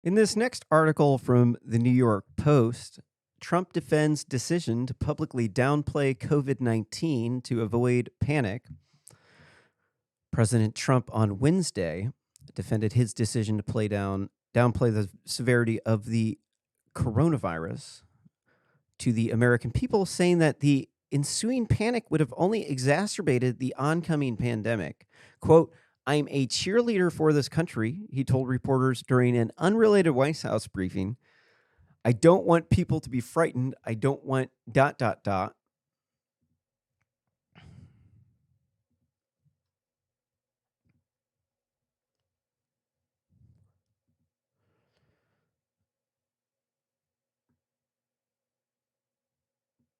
In this next article from the New York Post, Trump defends decision to publicly downplay COVID-19 to avoid panic. President Trump on Wednesday defended his decision to downplay the severity of the coronavirus to the American people, saying that the ensuing panic would have only exacerbated the oncoming pandemic. Quote, "I'm a cheerleader for this country," he told reporters during an unrelated White House briefing. "I don't want people to be frightened. I don't want ...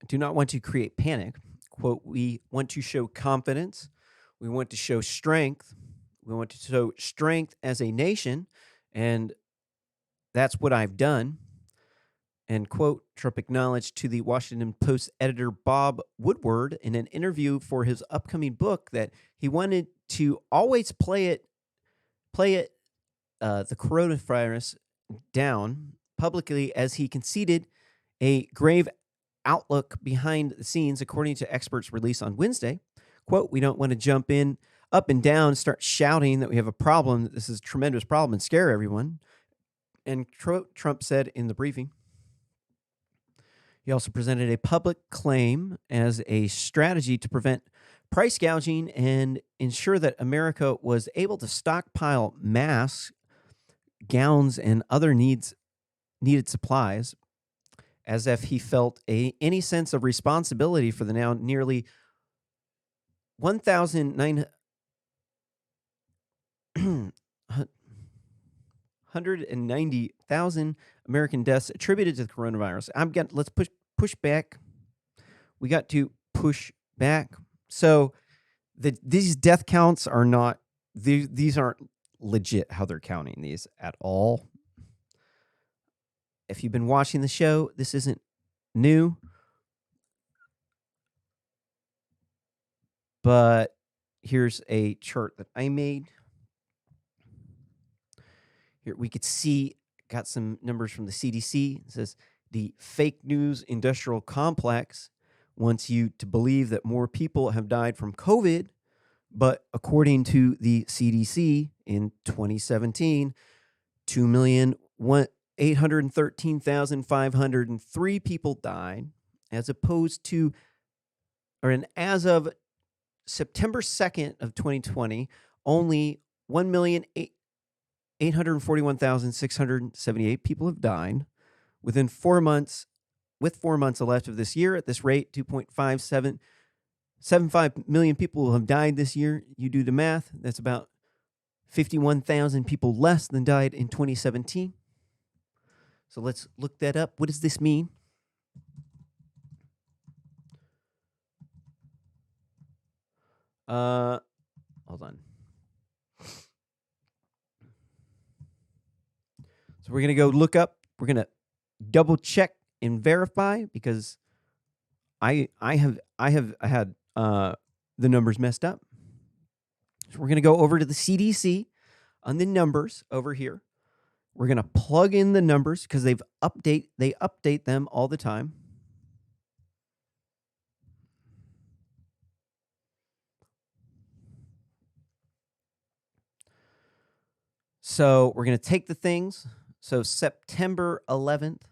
Do not want to create panic. Quote, "We want to show confidence. We want to show strength. We want to show strength as a nation. And that's what I've done." End quote. Trump acknowledged to the Washington Post editor Bob Woodward in an interview for his upcoming book that he wanted to always play the coronavirus down publicly, as he conceded a grave outlook behind the scenes, according to experts released on Wednesday. Quote, "We don't want to jump in up and down and start shouting that we have a problem, that this is a tremendous problem, and scare everyone." And Trump said in the briefing. He also presented a public claim as a strategy to prevent price gouging and ensure that America was able to stockpile masks, gowns, and other needed supplies, as if he felt any sense of responsibility for the now nearly 190,000 American deaths attributed to the coronavirus. Let's push back. We got to push back. So these death counts are not, these aren't legit how they're counting these at all. If you've been watching the show, this isn't new. But here's a chart that I made. Here we could see, got some numbers from the CDC. It says the fake news industrial complex wants you to believe that more people have died from COVID. But according to the CDC in 2017, 2,813,503 people died, as opposed to, as of September 2nd of 2020, only 1,841,678 people have died. Within 4 months, with 4 months left of this year, at this rate, 2.575 million people have died this year. You do the math, that's about 51,000 people less than died in 2017. So let's look that up. What does this mean? Hold on. So we're going to go look up. We're going to double check and verify, because I have had the numbers messed up. So we're going to go over to the CDC on the numbers over here. We're going to plug in the numbers because they update them all the time. So we're going to take the things. So September 11th.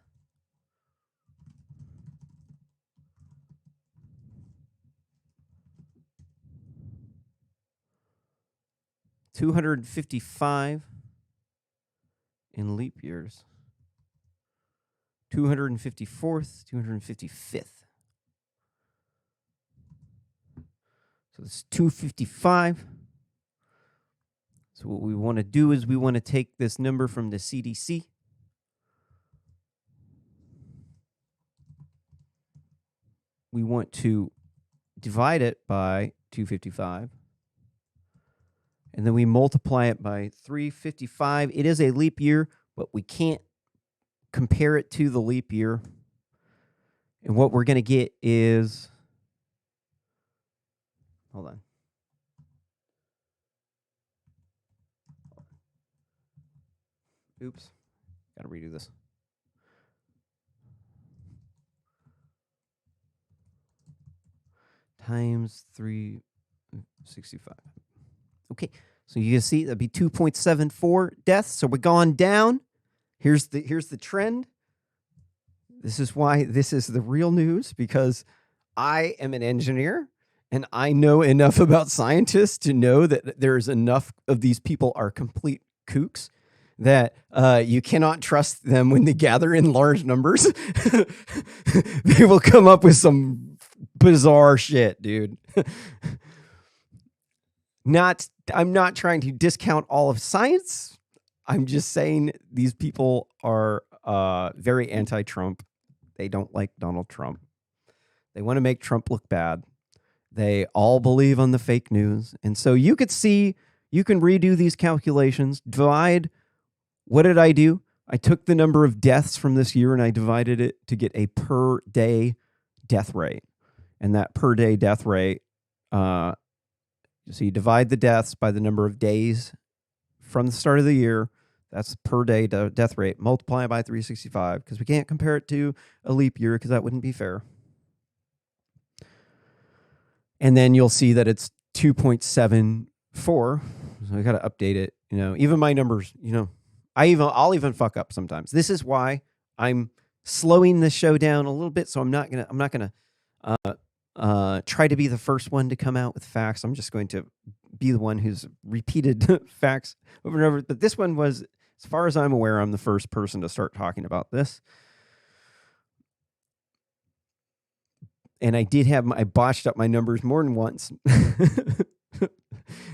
$255 in leap years. 254th, 255th. So this is 255. So what we want to do is we want to take this number from the CDC. We want to divide it by 255. And then we multiply it by 355. It is a leap year, but we can't compare it to the leap year. And what we're going to get is, hold on. Oops. Got to redo this. Times 365. Okay, so you can see that'd be 2.74 deaths. So we're going down. Here's the trend. This is why this is the real news, because I am an engineer and I know enough about scientists to know that there's enough of these people are complete kooks that you cannot trust them when they gather in large numbers. They will come up with some bizarre shit, dude. I'm not trying to discount all of science. I'm just saying these people are very anti-Trump. They don't like Donald Trump. They want to make Trump look bad. They all believe on the fake news. And so you could see, you can redo these calculations, divide. What did I do? I took the number of deaths from this year and I divided it to get a per day death rate. And that per day death rate, so you divide the deaths by the number of days from the start of the year. That's per day death rate. Multiply it by 365 because we can't compare it to a leap year because that wouldn't be fair. And then you'll see that it's 2.74. So I got to update it. You know, even my numbers, you know, I'll even fuck up sometimes. This is why I'm slowing the show down a little bit. So I'm not gonna try to be the first one to come out with facts. I'm just going to be the one who's repeated facts over and over. But this one was, as far as I'm aware, I'm the first person to start talking about this. And I botched up my numbers more than once.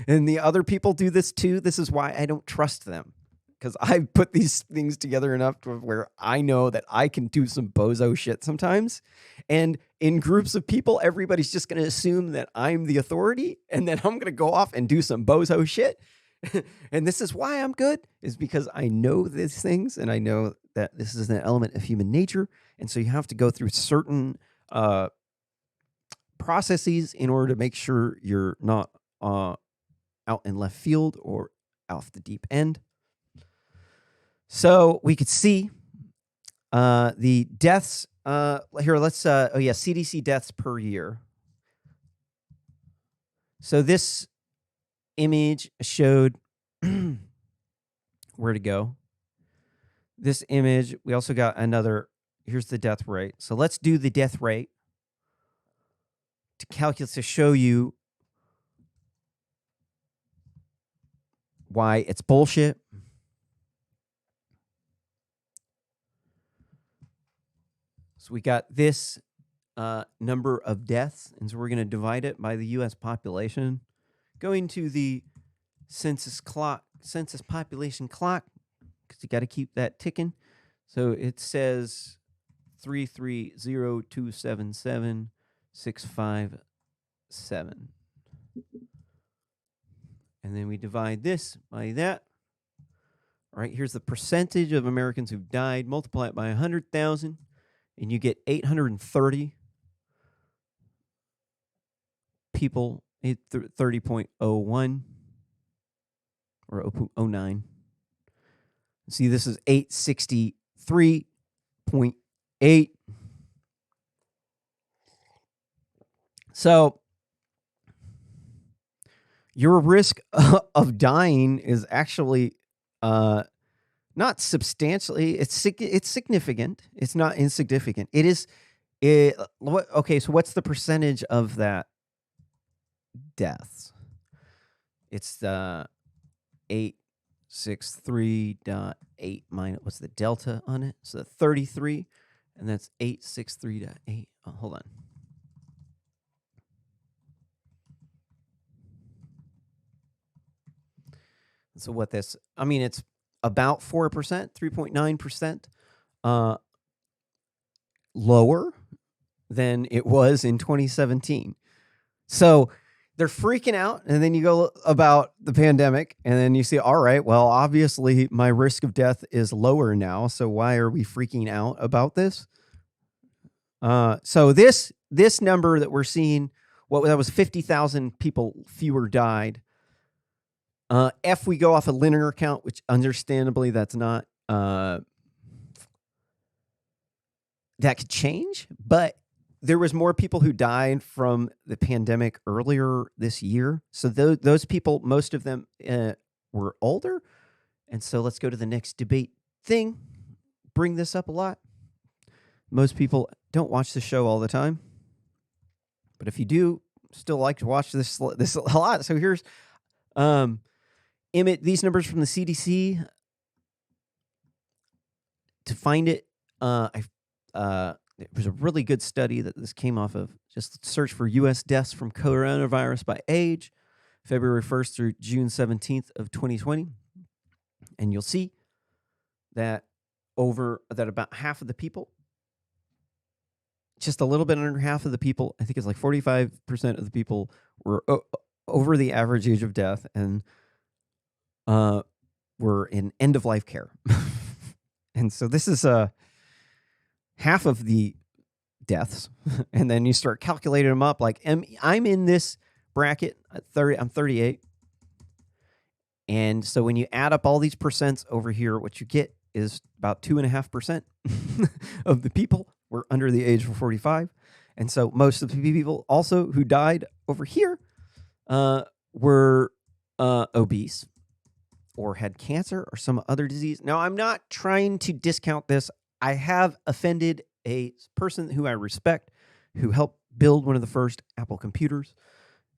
And the other people do this too. This is why I don't trust them. Because I put these things together enough to where I know that I can do some bozo shit sometimes. And in groups of people, everybody's just going to assume that I'm the authority. And then I'm going to go off and do some bozo shit. And this is why I'm good, is because I know these things. And I know that this is an element of human nature. And so you have to go through certain processes in order to make sure you're not out in left field or off the deep end. So we could see the deaths here. Let's CDC deaths per year. So this image showed where to go. This image, we also got another. Here's the death rate. So let's do the death rate to calculate to show you why it's bullshit. So we got this number of deaths, and so we're going to divide it by the U.S. population. Going to the census population clock, because you got to keep that ticking. So it says 330,277,657. And then we divide this by that. All right, here's the percentage of Americans who've died. Multiply it by 100,000. And you get 830 people, 30.01 or 0.09. See, this is 863.8. So your risk of dying is actually not substantially. It's significant. It's not insignificant. It is. Okay, so what's the percentage of that deaths? It's the 863.8 minus, what's the delta on it? So 33, and that's 863.8. Oh, hold on. So what this? I mean, it's about 4%, 3.9% lower than it was in 2017. So they're freaking out, and then you go about the pandemic, and then you see, all right, well, obviously my risk of death is lower now, so why are we freaking out about this? So this number that we're seeing, that was 50,000 people fewer died. If we go off a linear count, which understandably that's not that could change, but there was more people who died from the pandemic earlier this year. So those people, most of them were older. And so let's go to the next debate thing. Bring this up a lot. Most people don't watch the show all the time, but if you do, still like to watch this a lot. So here's these numbers from the CDC. To find it, it was a really good study that this came off of. Just search for U.S. deaths from coronavirus by age, February 1st through June 17th of 2020. And you'll see that about half of the people, just a little bit under half of the people, I think it's like 45% of the people were over the average age of death and were in end-of-life care. And so this is half of the deaths. And then you start calculating them up. Like, I'm in this bracket at 30. I'm 38. And so when you add up all these percents over here, what you get is about 2.5% of the people were under the age of 45. And so most of the people also who died over here were obese or had cancer or some other disease. Now, I'm not trying to discount this. I have offended a person who I respect, who helped build one of the first Apple computers,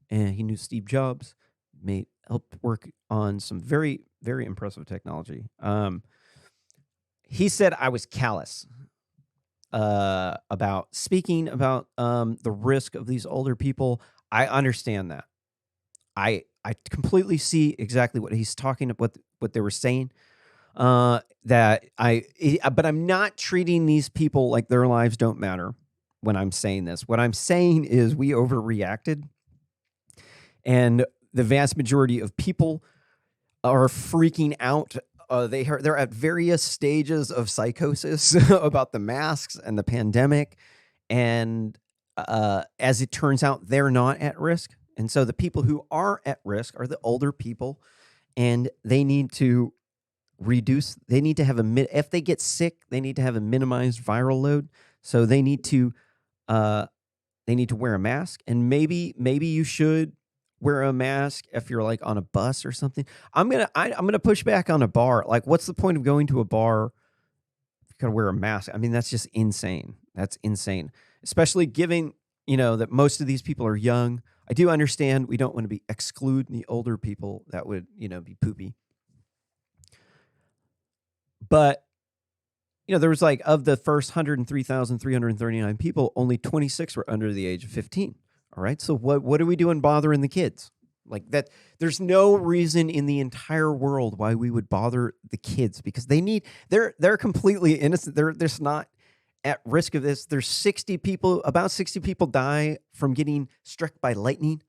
and he knew Steve Jobs, helped work on some very, very impressive technology. He said I was callous about speaking about the risk of these older people. I understand that. I completely see exactly what he's talking about, what they were saying. But I'm not treating these people like their lives don't matter when I'm saying this. What I'm saying is we overreacted, and the vast majority of people are freaking out. They're at various stages of psychosis about the masks and the pandemic, and as it turns out, they're not at risk. And so the people who are at risk are the older people, and they need to reduce. They need to have if they get sick, they need to have a minimized viral load. So they need to wear a mask, and maybe you should wear a mask if you're like on a bus or something. I'm gonna push back on a bar. Like, what's the point of going to a bar if you gotta wear a mask? I mean, that's just insane. That's insane, especially given that most of these people are young. I do understand we don't want to be excluding the older people. That would be poopy. But there was like, of the first 103,339 people, only 26 were under the age of 15. All right. So what are we doing bothering the kids? Like that, there's no reason in the entire world why we would bother the kids, because they're completely innocent. They're not at risk of this. There's about 60 people die from getting struck by lightning.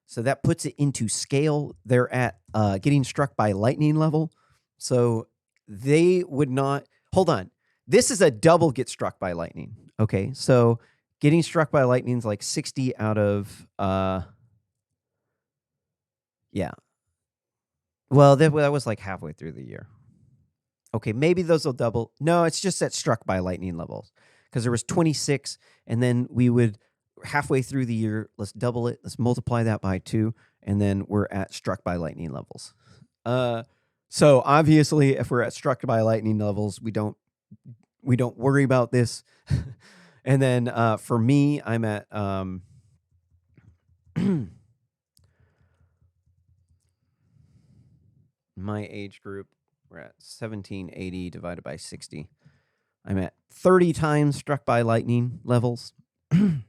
So that puts it into scale. They're at getting struck by lightning level. So they would not, hold on. This is a double get struck by lightning. Okay. So getting struck by lightning is like 60 out of, yeah. Well, that was like halfway through the year. Okay, maybe those will double. No, it's just at struck by lightning levels, because there was 26, and then we would, halfway through the year, let's double it. Let's multiply that by 2, and then we're at struck by lightning levels. So obviously, if we're at struck by lightning levels, we don't worry about this. And then for me, I'm at my age group, we're at 1780 divided by 60. I'm at 30 times struck by lightning levels. So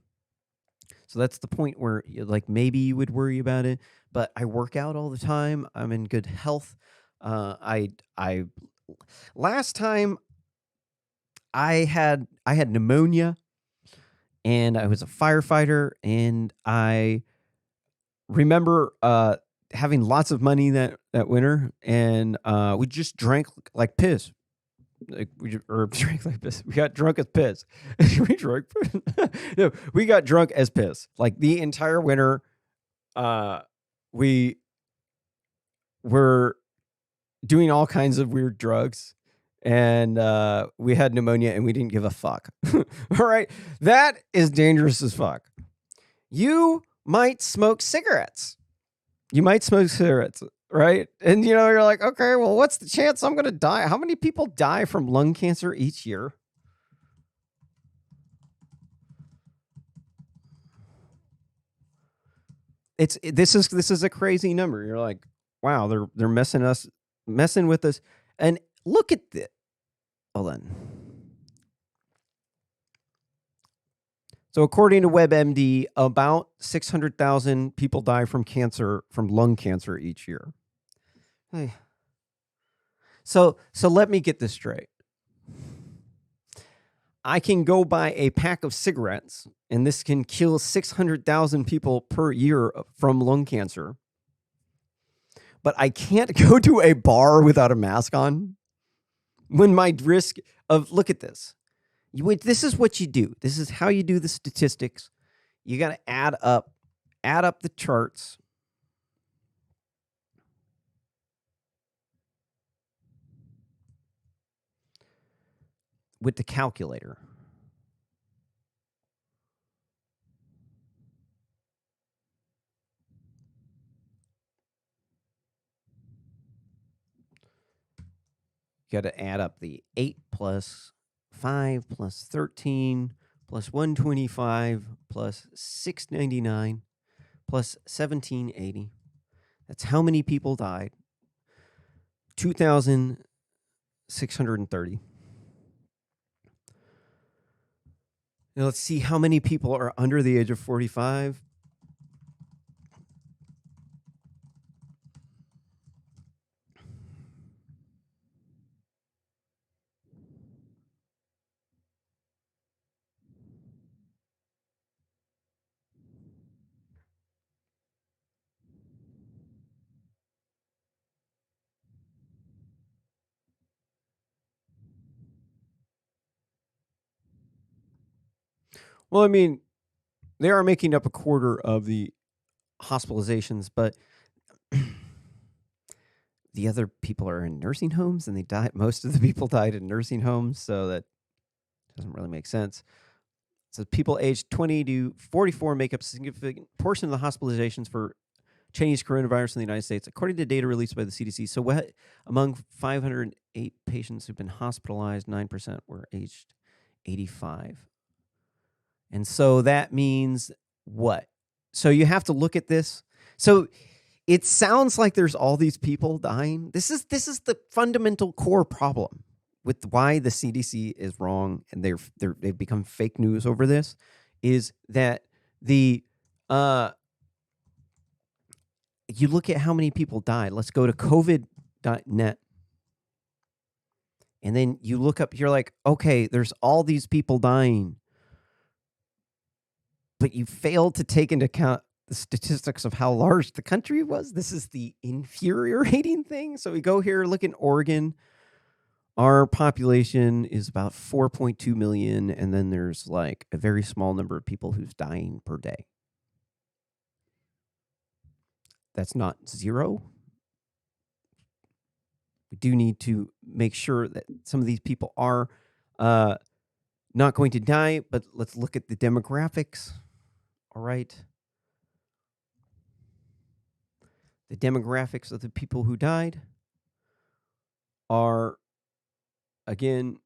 that's the point where maybe you would worry about it. But I work out all the time. I'm in good health. Last time I had pneumonia, and I was a firefighter, and I remember having lots of money that winter, and we just drank like piss. Drank like piss. We got drunk as piss. No, we got drunk as piss. Like the entire winter, we were doing all kinds of weird drugs, and we had pneumonia and we didn't give a fuck. All right. That is dangerous as fuck. You might smoke cigarettes. Right? And, you're like, okay, well, what's the chance I'm going to die? How many people die from lung cancer each year? This is a crazy number. You're like, wow, they're messing with us. And look at this. Hold on. So according to WebMD, about 600,000 people die from lung cancer each year. Hey. So let me get this straight. I can go buy a pack of cigarettes, and this can kill 600,000 people per year from lung cancer. But I can't go to a bar without a mask on when my risk of, look at this. This is what you do. This is how you do the statistics. You got to add up the charts. With the calculator. You got to add up the 8 plus 5 plus 13 plus 125 plus 699 plus 1780. That's how many people died. 2,630. Now let's see how many people are under the age of 45. Well, I mean, they are making up a quarter of the hospitalizations, but the other people are in nursing homes, and they died. Most of the people died in nursing homes, so that doesn't really make sense. So people aged 20 to 44 make up a significant portion of the hospitalizations for Chinese coronavirus in the United States, according to data released by the CDC. So among 508 patients who've been hospitalized, 9% were aged 85. And so that means what? So you have to look at this. So it sounds like there's all these people dying. This is the fundamental core problem with why the CDC is wrong and they've become fake news over this, is that you look at how many people died. Let's go to covid.net. And then you look up, you're like, okay, there's all these people dying. But you failed to take into account the statistics of how large the country was. This is the infuriating thing. So we go here, look in Oregon. Our population is about 4.2 million. And then there's like a very small number of people who's dying per day. That's not zero. We do need to make sure that some of these people are not going to die, but let's look at the demographics. All right. The demographics of the people who died are, again,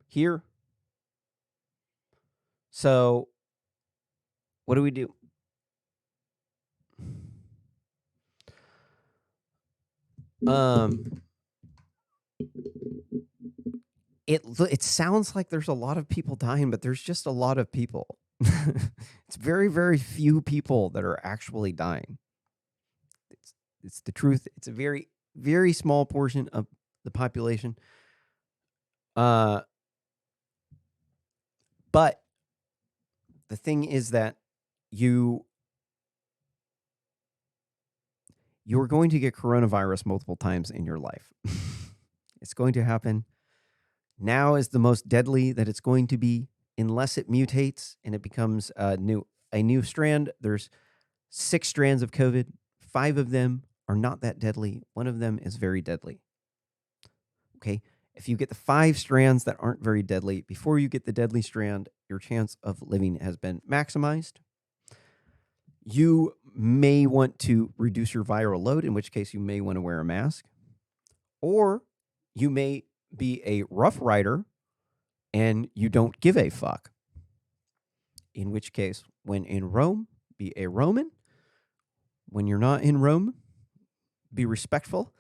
here. So what do we do? It sounds like there's a lot of people dying, but there's just a lot of people. It's very, very few people that are actually dying. It's the truth. It's a very, very small portion of the population. But the thing is that you're going to get coronavirus multiple times in your life. It's going to happen. Now is the most deadly that it's going to be, unless it mutates and it becomes a new strand. There's 6 strands of COVID. 5 of them are not that deadly. 1 of them is very deadly. Okay. If you get the 5 strands that aren't very deadly, before you get the deadly strand, your chance of living has been maximized. You may want to reduce your viral load, in which case you may want to wear a mask. Or you may be a rough rider and you don't give a fuck. In which case, when in Rome, be a Roman. When you're not in Rome, be respectful.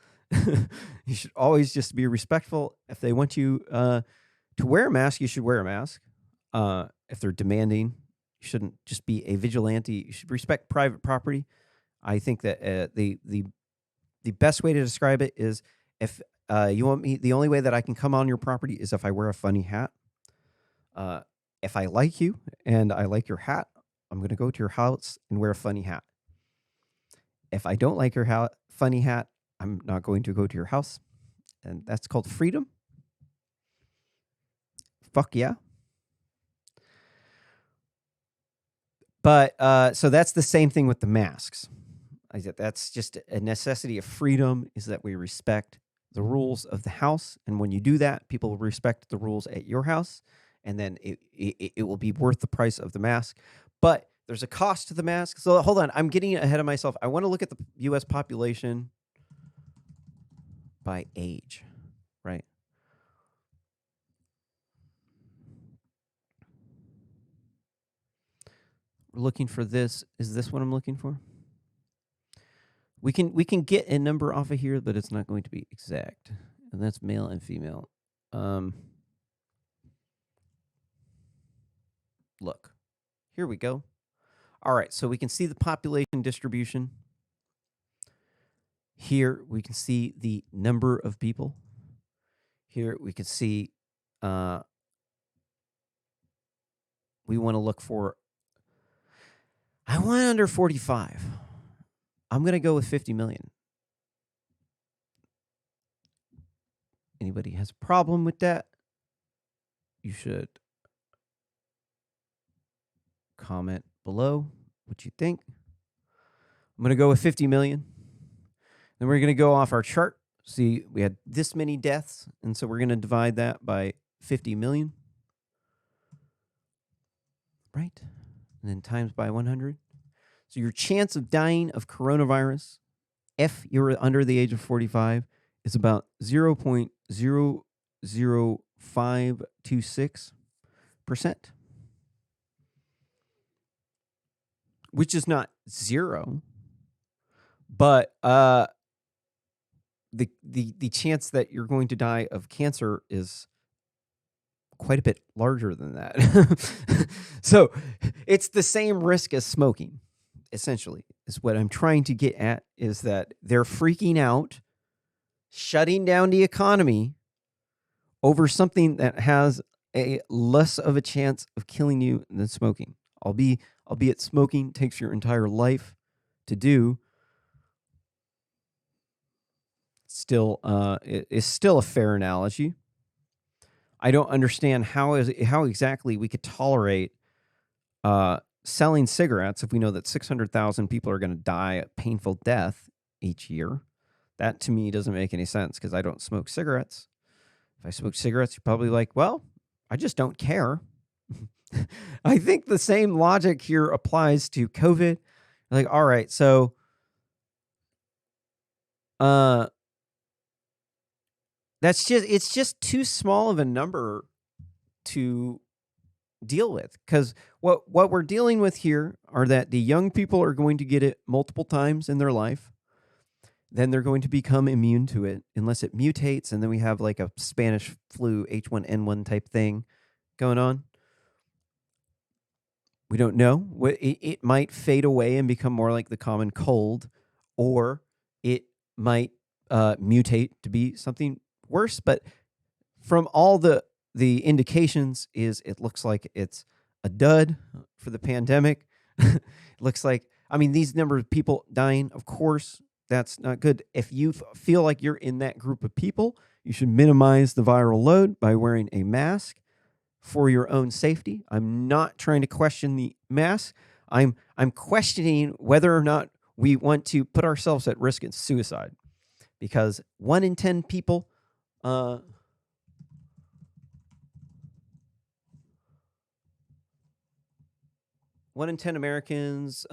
You should always just be respectful. If they want you to wear a mask, you should wear a mask. If they're demanding, you shouldn't just be a vigilante. You should respect private property. I think that the best way to describe it is if you want me, the only way that I can come on your property is if I wear a funny hat. If I like you and I like your hat, I'm going to go to your house and wear a funny hat. If I don't like your funny hat, I'm not going to go to your house. And that's called freedom. Fuck yeah. But so that's the same thing with the masks. That's just a necessity of freedom, is that we respect the rules of the house. And when you do that, people will respect the rules at your house. And then it will be worth the price of the mask. But there's a cost to the mask. So hold on, I'm getting ahead of myself. I want to look at the U.S. population by age, right? We're looking for this. Is this what I'm looking for? We can get a number off of here, but it's not going to be exact. And that's male and female. Look, here we go. All right, so we can see the population distribution. Here we can see the number of people. Here we can see we want to look for, I want under 45. I'm going to go with 50 million. Anybody has a problem with that? You should comment below what you think. I'm going to go with 50 million. Then we're going to go off our chart. See, we had this many deaths, and so we're going to divide that by 50 million. Right? And then times by 100. So your chance of dying of coronavirus, if you're under the age of 45, is about 0.00526%, which is not zero, but the chance that you're going to die of cancer is quite a bit larger than that. So it's the same risk as smoking, essentially, is what I'm trying to get at, is that they're freaking out, shutting down the economy over something that has a less of a chance of killing you than smoking. Albeit smoking takes your entire life to do. Still, it is still a fair analogy. I don't understand how exactly we could tolerate selling cigarettes if we know that 600,000 people are going to die a painful death each year. That to me doesn't make any sense, because I don't smoke cigarettes. If I smoke cigarettes, you're probably like, well, I just don't care. I think the same logic here applies to COVID. Like, all right, so it's just too small of a number to deal with, because what we're dealing with here are that the young people are going to get it multiple times in their life. Then they're going to become immune to it unless it mutates, and then we have like a Spanish flu H1N1 type thing going on. We don't know. It might fade away and become more like the common cold, or it might mutate to be something worse. But from all the indications, is it looks like it's a dud for the pandemic. It looks like, I mean, these number of people dying, of course, that's not good. If you feel like you're in that group of people, you should minimize the viral load by wearing a mask for your own safety. I'm not trying to question the mask. I'm questioning whether or not we want to put ourselves at risk in suicide, because 1 in 10 people Uh, 1 in 10 Americans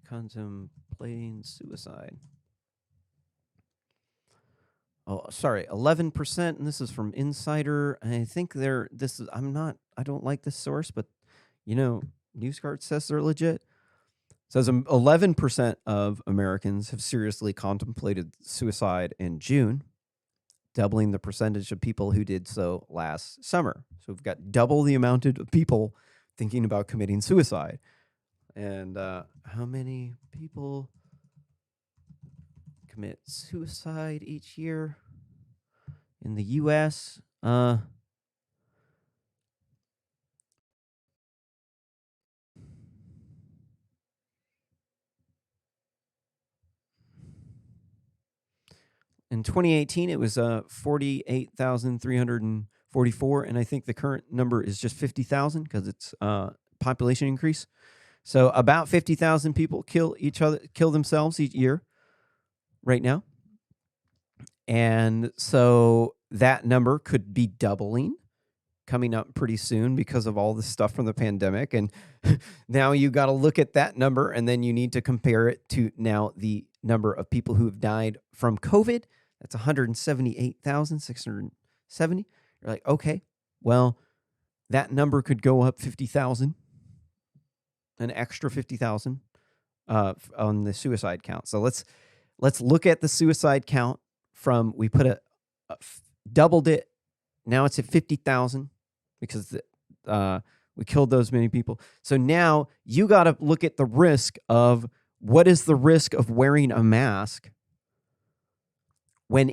contemplating suicide. Oh, sorry, 11%, and this is from Insider. I think I don't like this source, but NewsGuard says they're legit. It says 11% of Americans have seriously contemplated suicide in June, doubling the percentage of people who did so last summer. So we've got double the amount of people thinking about committing suicide. And how many people commit suicide each year in the U.S.? In 2018, it was 48,344, and I think the current number is just 50,000 because it's population increase. So about 50,000 people kill themselves each year right now. And so that number could be doubling coming up pretty soon because of all the stuff from the pandemic. And now you got to look at that number, and then you need to compare it to now the number of people who have died from COVID. That's 178,670. You're like, okay, well, that number could go up 50,000, an extra 50,000 on the suicide count. So let's look at the suicide count from, we put doubled it. Now it's at 50,000 because we killed those many people. So now you got to look at the risk of, what is the risk of wearing a mask when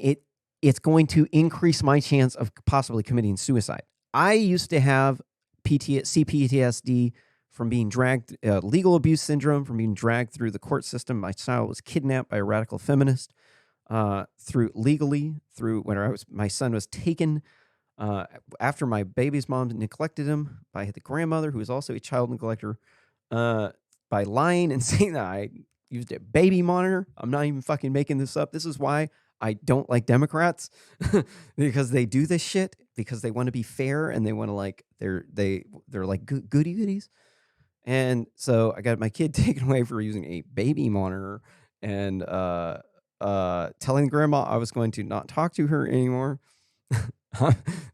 it's going to increase my chance of possibly committing suicide. I used to have CPTSD from being dragged, legal abuse syndrome from being dragged through the court system. My child was kidnapped by a radical feminist when my son was taken after my baby's mom neglected him by the grandmother, who was also a child neglector, by lying and saying that I used a baby monitor. I'm not even fucking making this up. This is why I don't like Democrats, because they do this shit because they want to be fair and they want to they're like goody goodies. And so I got my kid taken away for using a baby monitor and telling grandma I was going to not talk to her anymore.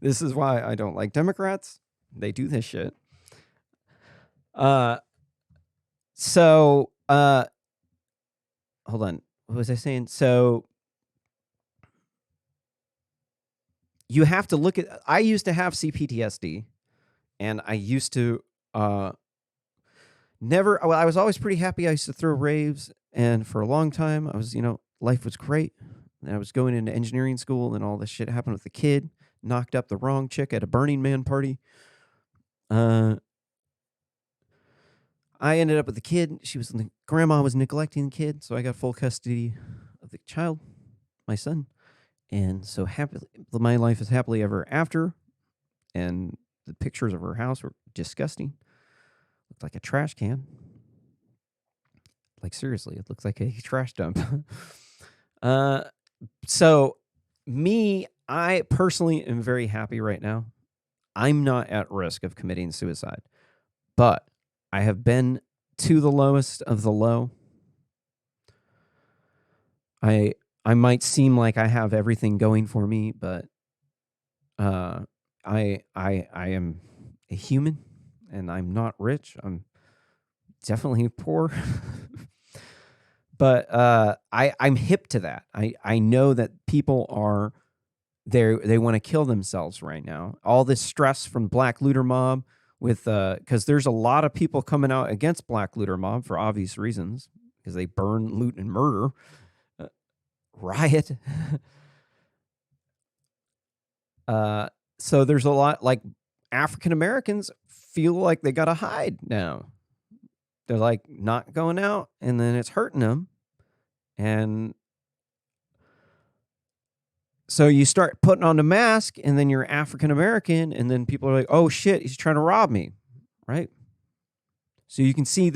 This is why I don't like Democrats. They do this shit. So hold on. What was I saying? So you have to look at, I used to have CPTSD, and I used to I was always pretty happy. I used to throw raves, and for a long time I was, life was great. And I was going into engineering school, and all this shit happened with the kid, knocked up the wrong chick at a Burning Man party. I ended up with the kid. Grandma was neglecting the kid, so I got full custody of the child, my son. And so my life is happily ever after. And the pictures of her house were disgusting. Looked like a trash can. Like, seriously, it looks like a trash dump. So I personally am very happy right now. I'm not at risk of committing suicide, but I have been to the lowest of the low. I might seem like I have everything going for me, but I am a human, and I'm not rich. I'm definitely poor. But I'm hip to that. I know that people are they want to kill themselves right now. All this stress from Black Looter Mob because there's a lot of people coming out against Black Looter Mob for obvious reasons, because they burn, loot, and murder. Riot. So there's a lot, like, African Americans feel like they gotta hide now. They're like not going out, and then it's hurting them. And so you start putting on the mask, and then you're African American, and then people are like, oh shit, he's trying to rob me, right? So you can see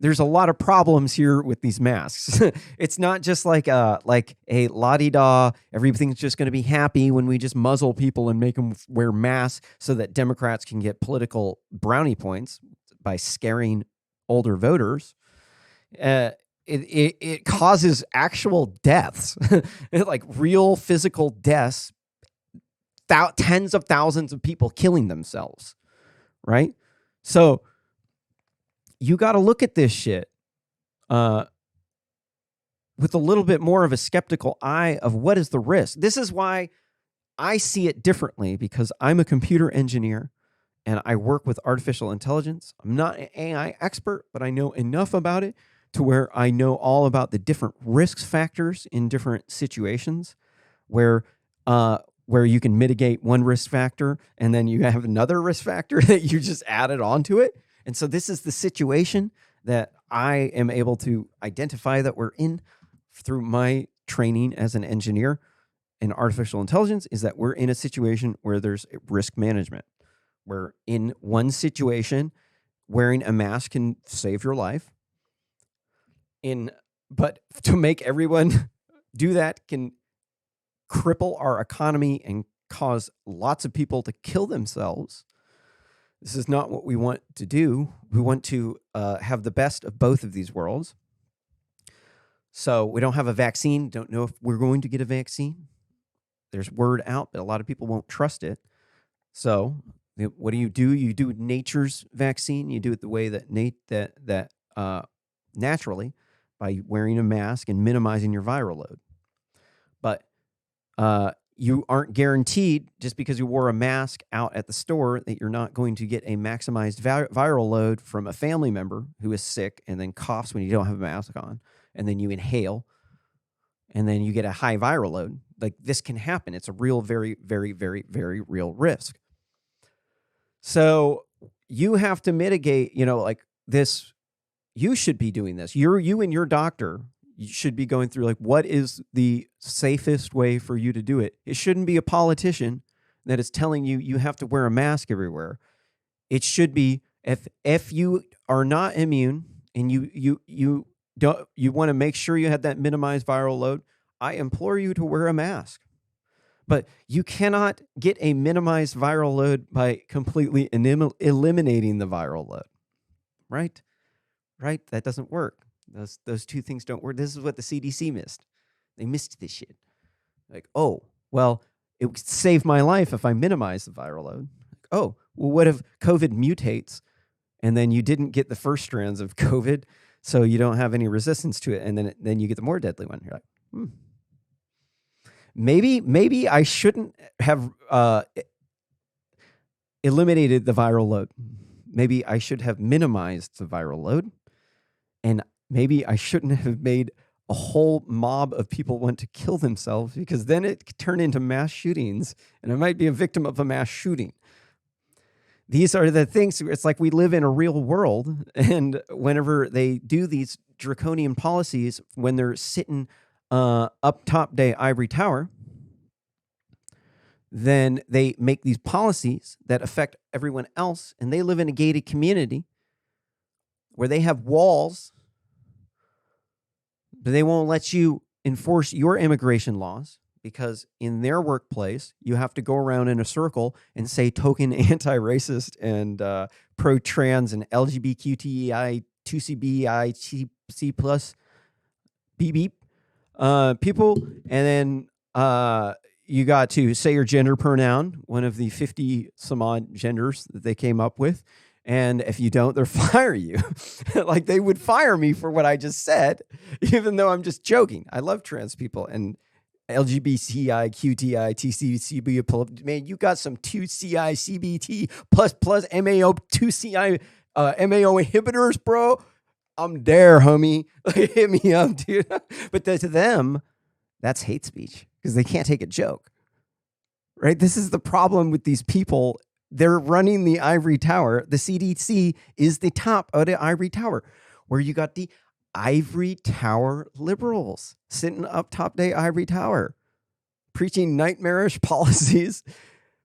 there's a lot of problems here with these masks. It's not just like a la-di-da, everything's just going to be happy when we just muzzle people and make them wear masks so that Democrats can get political brownie points by scaring older voters. It causes actual deaths, like real physical deaths, tens of thousands of people killing themselves, right? So you got to look at this shit with a little bit more of a skeptical eye of what is the risk. This is why I see it differently, because I'm a computer engineer and I work with artificial intelligence. I'm not an AI expert, but I know enough about it to where I know all about the different risk factors in different situations where you can mitigate one risk factor and then you have another risk factor that you just added onto it. And so this is the situation that I am able to identify that we're in through my training as an engineer in artificial intelligence, is that we're in a situation where there's risk management. Where in one situation, wearing a mask can save your life. But to make everyone do that can cripple our economy and cause lots of people to kill themselves. This is not what we want to do. We want to have the best of both of these worlds. So we don't have a vaccine. Don't know if we're going to get a vaccine. There's word out, but a lot of people won't trust it. So what do? You do nature's vaccine. You do it the way that naturally, by wearing a mask and minimizing your viral load. But you aren't guaranteed, just because you wore a mask out at the store, that you're not going to get a maximized viral load from a family member who is sick and then coughs when you don't have a mask on, and then you inhale, and then you get a high viral load. Like, this can happen. It's a real, very, very, very, very real risk. So you have to mitigate, like this. You should be doing this. You and your doctor, you should be going through, like, what is the safest way for you to do it? It shouldn't be a politician that is telling you you have to wear a mask everywhere. It should be, if you are not immune and you want to make sure you have that minimized viral load, I implore you to wear a mask. But you cannot get a minimized viral load by completely eliminating the viral load, right? Right? That doesn't work. Those two things don't work. This is what the CDC missed. They missed this shit. Like, oh, well, it would save my life if I minimize the viral load. Oh, well, what if COVID mutates and then you didn't get the first strands of COVID, so you don't have any resistance to it, and then you get the more deadly one? You're like, Maybe I shouldn't have eliminated the viral load. Maybe I should have minimized the viral load. And maybe I shouldn't have made a whole mob of people want to kill themselves, because then it could turn into mass shootings and I might be a victim of a mass shooting. These are the things. It's like we live in a real world, and whenever they do these draconian policies, when they're sitting up top day ivory tower, then they make these policies that affect everyone else, and they live in a gated community where they have walls, but they won't let you enforce your immigration laws, because in their workplace, you have to go around in a circle and say token anti-racist and pro-trans and LGBTQI, 2CBI, C plus, beep beep people. And then you got to say your gender pronoun, one of the 50 some odd genders that they came up with. And if you don't, they'll fire you. Like, they would fire me for what I just said, even though I'm just joking. I love trans people and LGBTI, QTI, TCCB. Man, you got some 2CI, CBT plus MAO, 2CI, MAO inhibitors, bro. I'm there, homie. Hit me up, dude. But to them, that's hate speech, because they can't take a joke, right? This is the problem with these people. They're running the ivory tower. The CDC is the top of the ivory tower, where you got the ivory tower liberals sitting up top the ivory tower, preaching nightmarish policies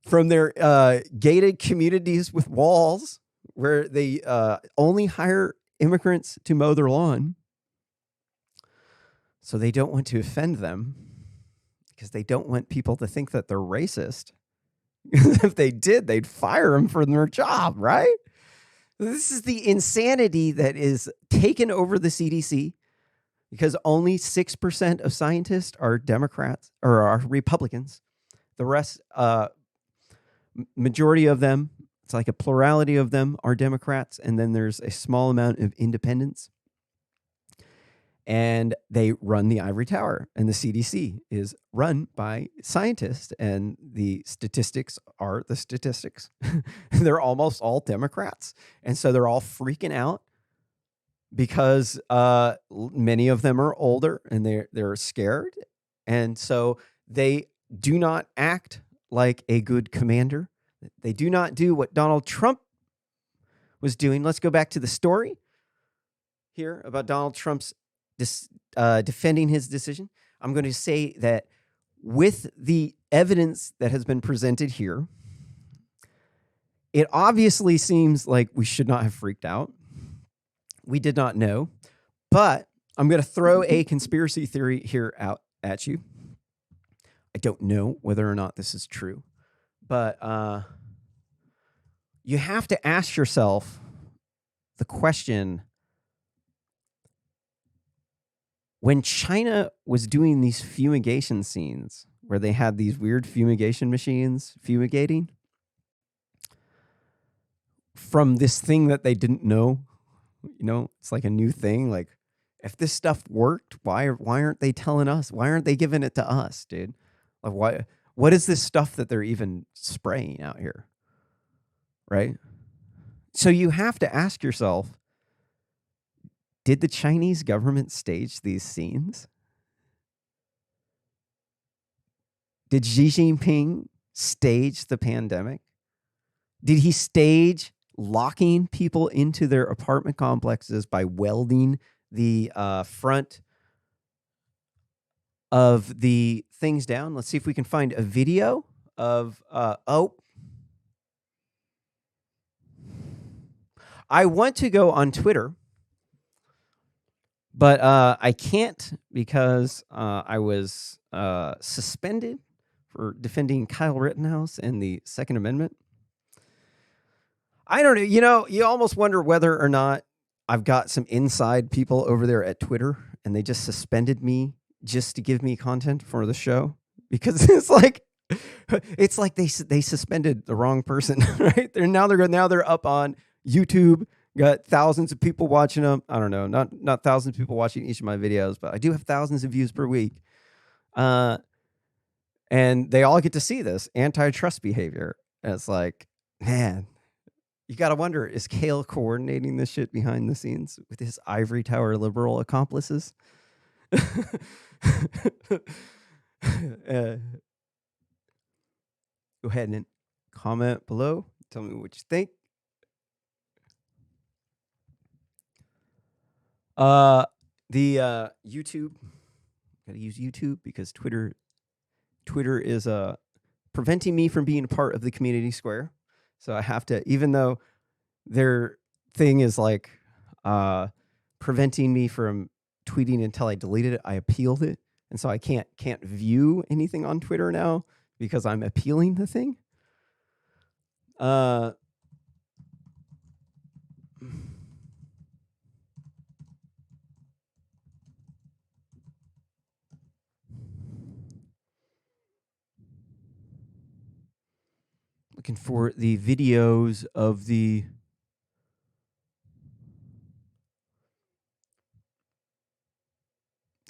from their gated communities with walls, where they only hire immigrants to mow their lawn. So they don't want to offend them because they don't want people to think that they're racist. If they did, they'd fire them from their job, right? This is the insanity that is taken over the CDC because only 6% of scientists are Democrats or are Republicans. The rest, majority of them, it's like a plurality of them are Democrats, and then there's a small amount of independents. And they run the ivory tower, and the CDC is run by scientists, and the statistics are the statistics. They're almost all Democrats, and so they're all freaking out because many of them are older and they're scared, and so they do not act like a good commander. They do not do what Donald Trump was doing. Let's go back to the story here about Donald Trump's defending his decision. I'm going to say that with the evidence that has been presented here, it obviously seems like we should not have freaked out. We did not know, but I'm going to throw a conspiracy theory here out at you. I don't know whether or not this is true, but you have to ask yourself the question, when China was doing these fumigation scenes where they had these weird fumigation machines fumigating from this thing that they didn't know, it's like a new thing. Like, if this stuff worked, why aren't they telling us? Why aren't they giving it to us, dude? Like, what is this stuff that they're even spraying out here? Right? So you have to ask yourself, did the Chinese government stage these scenes? Did Xi Jinping stage the pandemic? Did he stage locking people into their apartment complexes by welding the front of the things down? Let's see if we can find a video of, I want to go on Twitter, but I can't because I was suspended for defending Kyle Rittenhouse and the Second Amendment. I don't know. You almost wonder whether or not I've got some inside people over there at Twitter and they just suspended me just to give me content for the show, because it's like they suspended the wrong person, right? Now they're up on YouTube. Got thousands of people watching them. I don't know, not thousands of people watching each of my videos, but I do have thousands of views per week. And they all get to see this antitrust behavior. And it's like, man, you got to wonder, is Kale coordinating this shit behind the scenes with his ivory tower liberal accomplices? Go ahead and comment below. Tell me what you think. The YouTube, gotta use YouTube because Twitter is preventing me from being a part of the community square. So I have to, even though their thing is like preventing me from tweeting until I deleted it, I appealed it, and so I can't view anything on Twitter now because I'm appealing the thing. Looking for the videos of they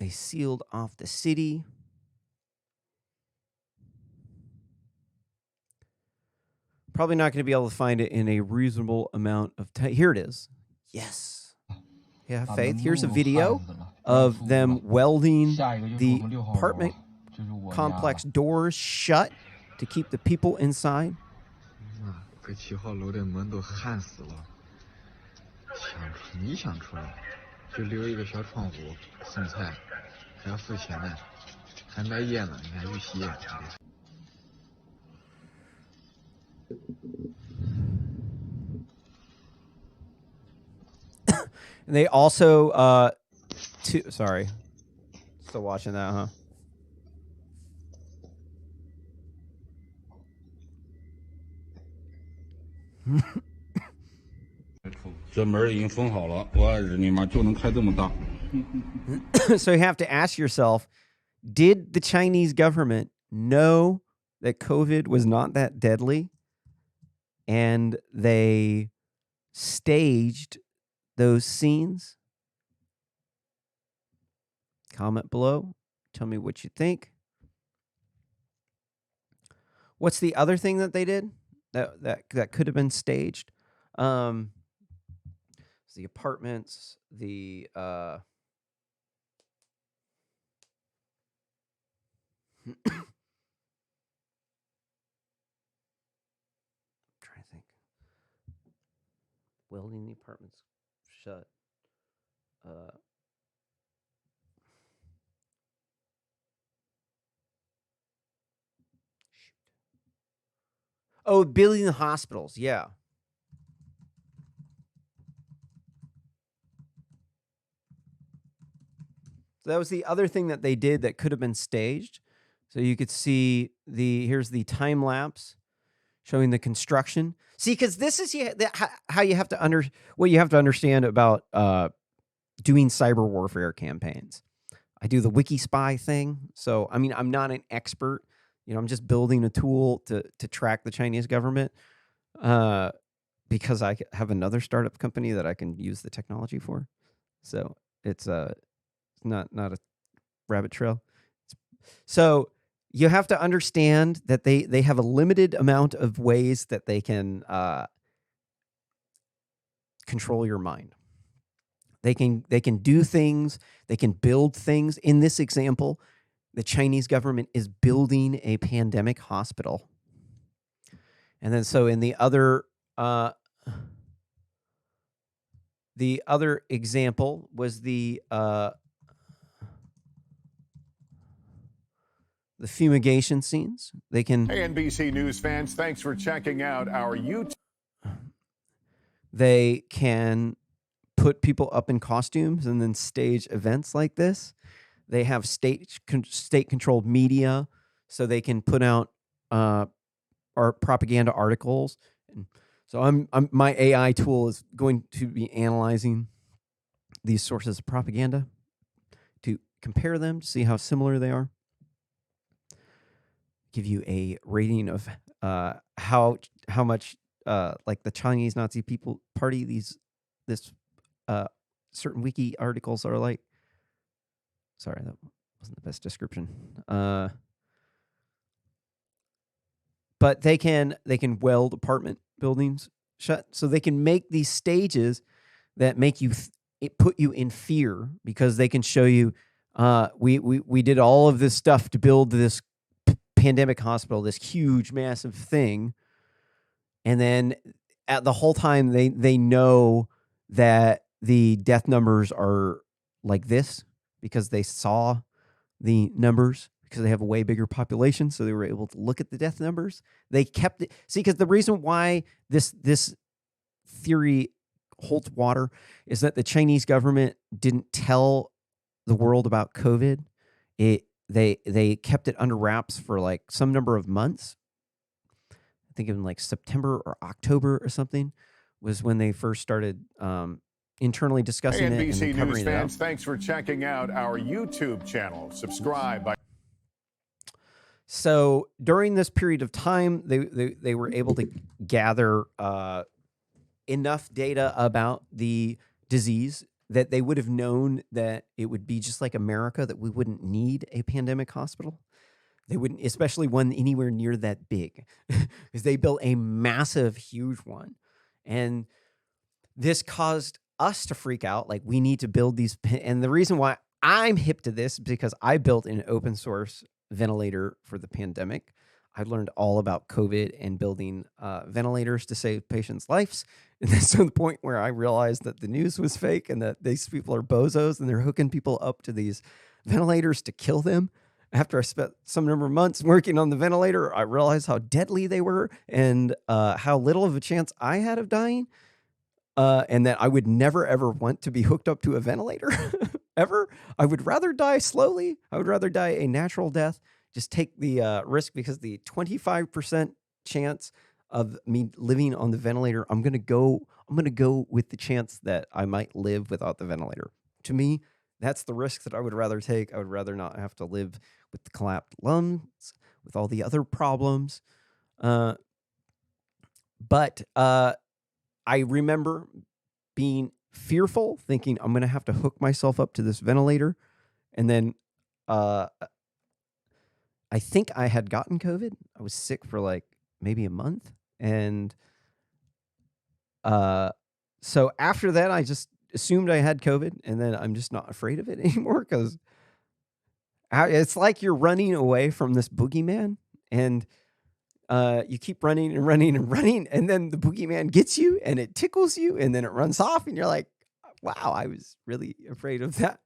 sealed off the city. Probably not going to be able to find it in a reasonable amount of time. Here it is. Yes. Yeah, faith. Here's a video of them welding the apartment complex doors shut to keep the people inside. 这7号楼的门都焊死了，你想出来，就留一个小窗户送菜，还要付钱呢，还卖烟呢，你看有吸烟。And they also, sorry, still watching that, huh? 这门已经封好了，我日你妈，就能开这么大。So you have to ask yourself, did the Chinese government know that COVID was not that deadly? And they staged those scenes? Comment below. Tell me what you think. What's the other thing that they did that could have been staged? The apartments, the trying to think. Welding the apartments shut. Oh, building the hospitals. Yeah. So that was the other thing that they did that could have been staged. So you could see here's the time lapse showing the construction. See, because this is how you have to what you have to understand about doing cyber warfare campaigns. I do the wiki spy thing. So, I mean, I'm not an expert. I'm just building a tool to track the Chinese government because I have another startup company that I can use the technology for. So it's not a rabbit trail. So you have to understand that they have a limited amount of ways that they can control your mind. They can do things. They can build things. In this example, the Chinese government is building a pandemic hospital. And then so in the other example was the fumigation scenes. They can. Hey, NBC News fans, thanks for checking out our YouTube. They can put people up in costumes and then stage events like this. They have state-controlled media, so they can put out propaganda articles. And so my AI tool is going to be analyzing these sources of propaganda to compare them to see how similar they are. Give you a rating of how much like the Chinese Nazi People Party this certain wiki articles are like. Sorry, that wasn't the best description. But they can weld apartment buildings shut, so they can make these stages that make you put you in fear, because they can show you we did all of this stuff to build this pandemic hospital, this huge massive thing, and then at the whole time they know that the death numbers are like this because they saw the numbers, because they have a way bigger population, so they were able to look at the death numbers. They kept it. See, because the reason why this theory holds water is that the Chinese government didn't tell the world about COVID. They kept it under wraps for like some number of months. I think in like September or October or something was when they first started internally discussing Hey, it. NBC And then News covering fans, it up. thanks for checking out our YouTube channel. Subscribe by. So during this period of time, they were able to gather enough data about the disease that they would have known that it would be just like America, that we wouldn't need a pandemic hospital. They wouldn't, especially one anywhere near that big, because they built a massive, huge one. And this caused us to freak out. Like, we need to build these. And the reason why I'm hip to this is because I built an open source ventilator for the pandemic. I learned all about COVID and building ventilators to save patients' lives. And that's to the point where I realized that the news was fake and that these people are bozos and they're hooking people up to these ventilators to kill them. After I spent some number of months working on the ventilator, I realized how deadly they were and how little of a chance I had of dying. and that I would never, ever want to be hooked up to a ventilator ever. I would rather die slowly. I would rather die a natural death. Just take the risk, because the 25% chance of me living on the ventilator, I'm going to go with the chance that I might live without the ventilator. To me, that's the risk that I would rather take. I would rather not have to live with the collapsed lungs, with all the other problems. But I remember being fearful, thinking I'm going to have to hook myself up to this ventilator. And then I think I had gotten COVID. I was sick for like maybe a month. And so after that, I just assumed I had COVID. And then I'm just not afraid of it anymore, because it's like you're running away from this boogeyman. And you keep running and running and running, and then the boogeyman gets you, and it tickles you, and then it runs off, and you're like, wow, I was really afraid of that.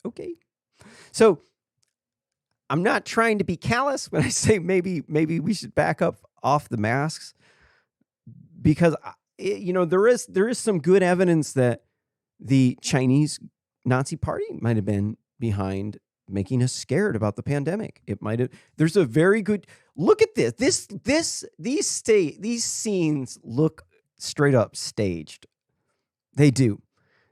Okay. So I'm not trying to be callous when I say maybe we should back up off the masks, because there is some good evidence that the Chinese Nazi Party might have been behind making us scared about the pandemic. It might have. There's a very good look at this. These scenes look straight up staged. They do.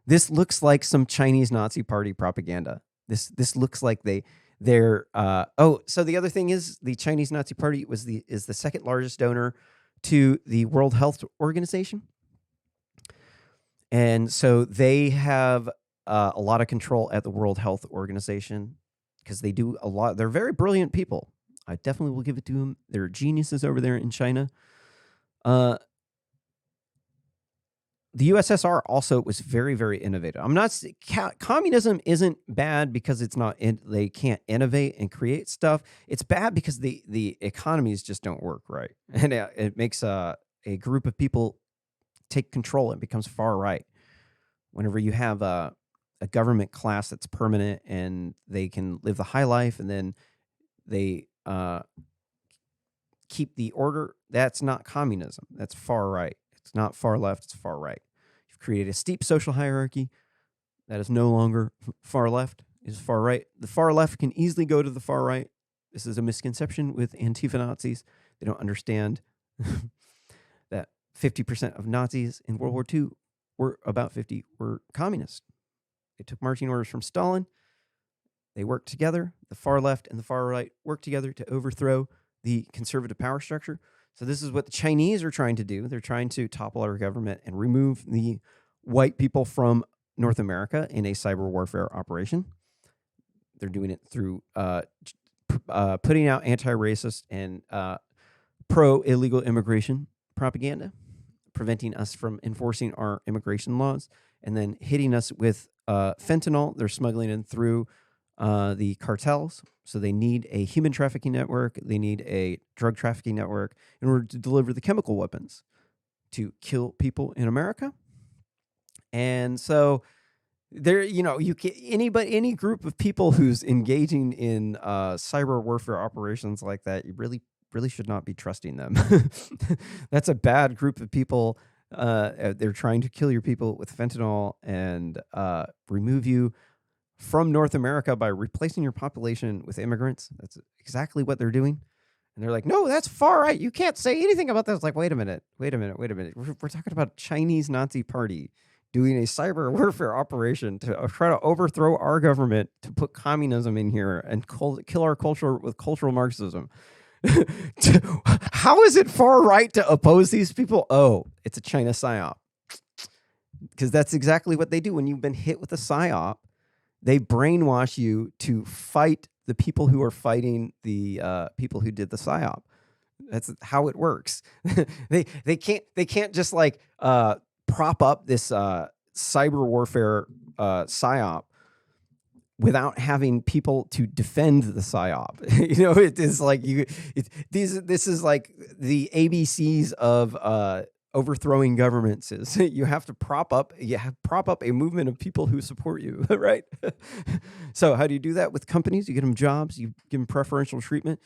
This looks like some Chinese Nazi Party propaganda. This looks like they're. So the other thing is, the Chinese Nazi Party is the second largest donor to the World Health Organization, and so they have a lot of control at the World Health Organization, because they do a lot. They're very brilliant people. I definitely will give it to them. They're geniuses over there in China. The USSR also was very, very innovative. Communism isn't bad because it's not. They can't innovate and create stuff. It's bad because the economies just don't work right, and it makes a group of people take control. It becomes far right. Whenever you have a government class that's permanent and they can live the high life, and then they keep the order, that's not communism. That's far right. It's not far left. It's far right. You've created a steep social hierarchy that is no longer far left. It's far right. The far left can easily go to the far right. This is a misconception with Antifa Nazis. They don't understand that 50% of Nazis in World War II were communists. They took marching orders from Stalin. They worked together. The far left and the far right worked together to overthrow the conservative power structure. So this is what the Chinese are trying to do. They're trying to topple our government and remove the white people from North America in a cyber warfare operation. They're doing it through putting out anti-racist and pro-illegal immigration propaganda, preventing us from enforcing our immigration laws, and then hitting us with fentanyl. They're smuggling in through the cartels. So they need a human trafficking network. They need a drug trafficking network in order to deliver the chemical weapons to kill people in America. And so there, any group of people who's engaging in cyber warfare operations like that, you really should not be trusting them. That's a bad group of people. They're trying to kill your people with fentanyl and remove you from North America by replacing your population with immigrants. That's exactly what they're doing. And they're like, no, that's far right. You can't say anything about that. It's like, wait a minute. We're talking about Chinese Nazi Party doing a cyber warfare operation to try to overthrow our government, to put communism in here and kill our culture with cultural Marxism. How is it far right to oppose these people? Oh, it's a China psyop. Because that's exactly what they do. When you've been hit with a psyop, they brainwash you to fight the people who are fighting the people who did the psyop. That's how it works. They can't just like prop up this cyber warfare psyop without having people to defend the psyop. It is like this is like the ABCs of overthrowing governments. Is you have to prop up a movement of people who support you, right? So how do you do that with companies? You get them jobs, you give them preferential treatment.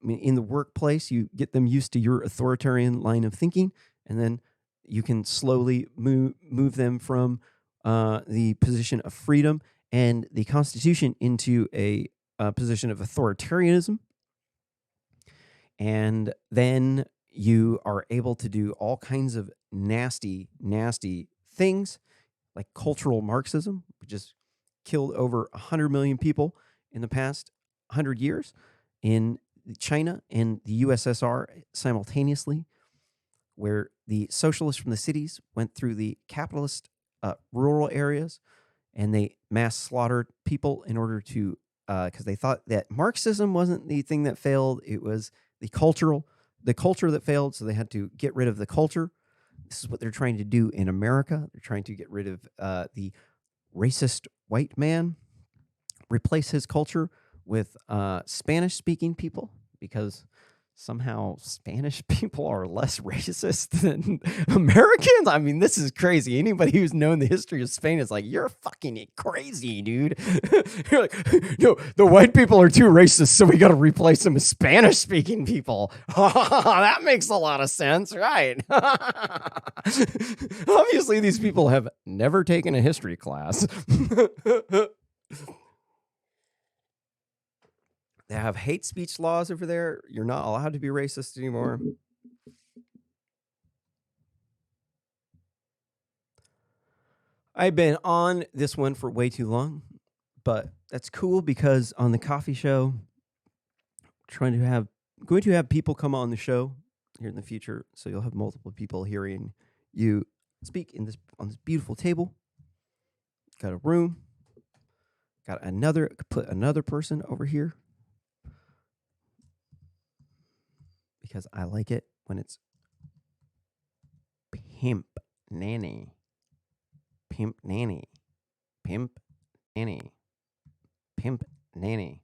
In the workplace, you get them used to your authoritarian line of thinking, and then you can slowly move them from the position of freedom and the Constitution into a position of authoritarianism. And then you are able to do all kinds of nasty, nasty things like cultural Marxism, which has killed over 100 million people in the past 100 years in China and the USSR simultaneously, where the socialists from the cities went through the capitalist rural areas and they mass slaughtered people in order to, because they thought that Marxism wasn't the thing that failed, it was the culture that failed, so they had to get rid of the culture. This is what they're trying to do in America. They're trying to get rid of the racist white man, replace his culture with Spanish-speaking people, because somehow Spanish people are less racist than Americans. I mean, this is crazy. Anybody who's known the history of Spain is like, you're fucking crazy, dude. You're like, no, the white people are too racist, so we got to replace them with Spanish-speaking people. That makes a lot of sense, right? Obviously, these people have never taken a history class. They have hate speech laws over there. You're not allowed to be racist anymore. I've been on this one for way too long, but that's cool because on the coffee show, going to have people come on the show here in the future, so you'll have multiple people hearing you speak on this beautiful table. Got a room. Put another person over here, because I like it when it's pimp nanny. Pimp nanny. Pimp nanny. Pimp nanny.